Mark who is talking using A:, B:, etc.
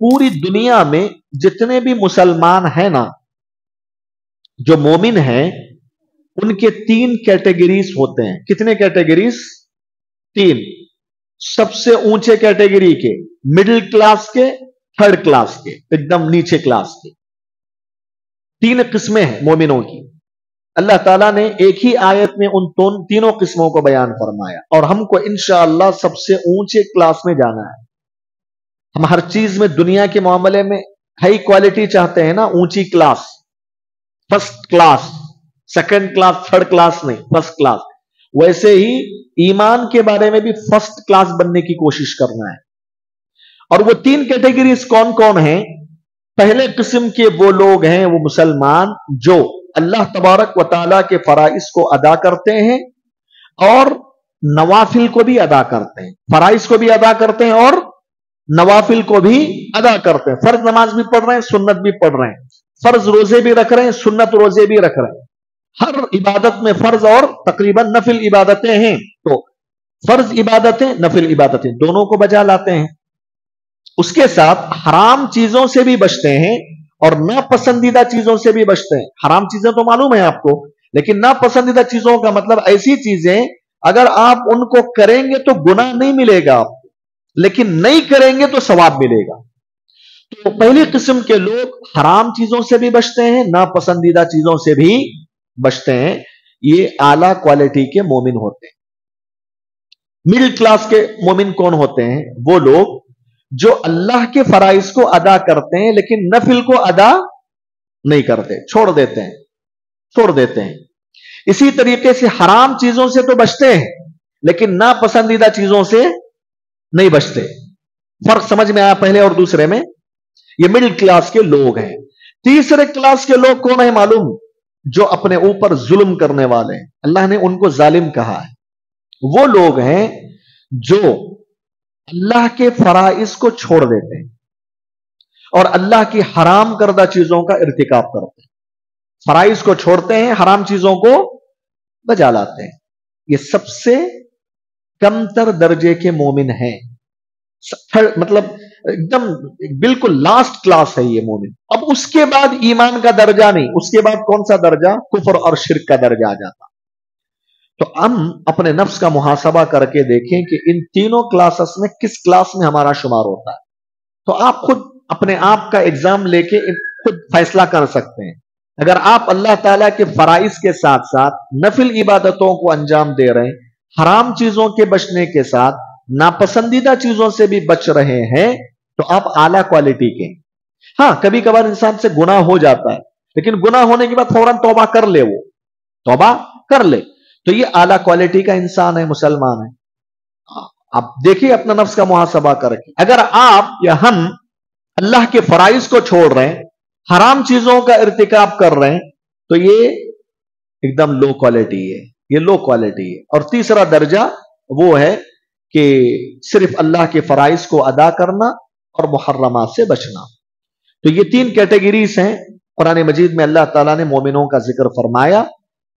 A: पूरी दुनिया में जितने भी मुसलमान हैं ना, जो मोमिन हैं, उनके 3 कैटेगरीज होते हैं। कितने कैटेगरीज? 3। सबसे ऊंचे कैटेगरी के, मिडिल क्लास के, थर्ड क्लास के, एकदम नीचे क्लास के। 3 किस्में हैं मोमिनों की। अल्लाह ताला ने एक ही आयत में उन तीनों किस्मों को बयान फरमाया, और हमको इंशाअल्लाह सबसे ऊंचे क्लास में जाना है। हम हर चीज में, दुनिया के मामले में हाई क्वालिटी चाहते हैं ना, ऊंची class, first class, second class, third class नहीं, फर्स्ट क्लास। वैसे ही ईमान के बारे में भी फर्स्ट क्लास बनने की कोशिश करना है। और वो 3 कैटेगरीज कौन कौन हैं? पहले किस्म के वो लोग हैं, वो मुसलमान जो अल्लाह तबारक व तआला के फराइज को अदा करते हैं और नवाफिल को भी अदा करते हैं। फराइज को भी अदा करते हैं और नवाफिल को भी अदा करते हैं। फर्ज नमाज भी पढ़ रहे हैं, सुन्नत भी पढ़ रहे हैं, फर्ज रोजे भी रख रहे हैं, सुन्नत रोजे भी रख रहे हैं। हर इबादत में फर्ज और तकरीबन नफिल इबादतें हैं, तो फर्ज इबादतें, नफिल इबादतें दोनों को बजा लाते हैं। उसके साथ हराम चीजों से भी बचते हैं और नापसंदीदा चीजों से भी बचते हैं। हराम चीजें तो मालूम है आपको, लेकिन नापसंदीदा चीजों का मतलब ऐसी चीजें अगर आप उनको करेंगे तो गुनाह नहीं मिलेगा आपको, लेकिन नहीं करेंगे तो सवाब मिलेगा। तो पहली किस्म के लोग हराम चीजों से भी बचते हैं, नापसंदीदा चीजों से भी बचते हैं। ये आला क्वालिटी के मोमिन होते हैं। मिडिल क्लास के मोमिन कौन होते हैं? वो लोग जो अल्लाह के फराइज को अदा करते हैं लेकिन नफिल को अदा नहीं करते, छोड़ देते हैं। इसी तरीके से हराम चीजों से तो बचते हैं लेकिन नापसंदीदा चीजों से नहीं बचते। फर्क समझ में आया पहले और दूसरे में? ये मिडिल क्लास के लोग हैं। तीसरे क्लास के लोग कौन है मालूम? जो अपने ऊपर जुल्म करने वाले हैं, अल्लाह ने उनको जालिम कहा है। वो लोग हैं जो अल्लाह के फराइज को छोड़ देते हैं और अल्लाह की हराम करदा चीजों का इर्तिकाब करते हैं। फराइज को छोड़ते हैं, हराम चीजों को बजा लाते हैं। ये सबसे कमतर दर्जे के मोमिन हैं। मतलब एकदम बिल्कुल लास्ट क्लास है ये मोमिन। अब उसके बाद ईमान का दर्जा नहीं, उसके बाद कौन सा दर्जा? कुफर और शिर्क का दर्जा आ जाता। तो हम अपने नफ्स का मुहासबा करके देखें कि इन तीनों क्लासेस में किस क्लास में हमारा शुमार होता है। तो आप खुद अपने आप का एग्जाम लेके खुद फैसला कर सकते हैं। अगर आप अल्लाह ताला के फराइज के साथ साथ नफिल इबादतों को अंजाम दे रहे हैं, हराम चीजों के बचने के साथ नापसंदीदा चीजों से भी बच रहे हैं, तो आप आला क्वालिटी के। हां, कभी कभार इंसान से गुनाह हो जाता है, लेकिन गुनाह होने के बाद फौरन तौबा कर ले, वो तौबा कर ले, तो ये आला क्वालिटी का इंसान है, मुसलमान है। आप देखिए अपना नफ्स का मुहासबा करके, अगर आप या हम अल्लाह के फराइज को छोड़ रहे हैं, हराम चीजों का इर्तिकाब कर रहे हैं, तो ये एकदम लो क्वालिटी है, ये लो क्वालिटी है। और तीसरा दर्जा वो है कि सिर्फ अल्लाह के फराइज को अदा करना और मुहर्रमात से बचना। तो ये 3 कैटेगरीज हैं। कुरान मजीद में अल्लाह ताला ने मोमिनों का जिक्र फरमाया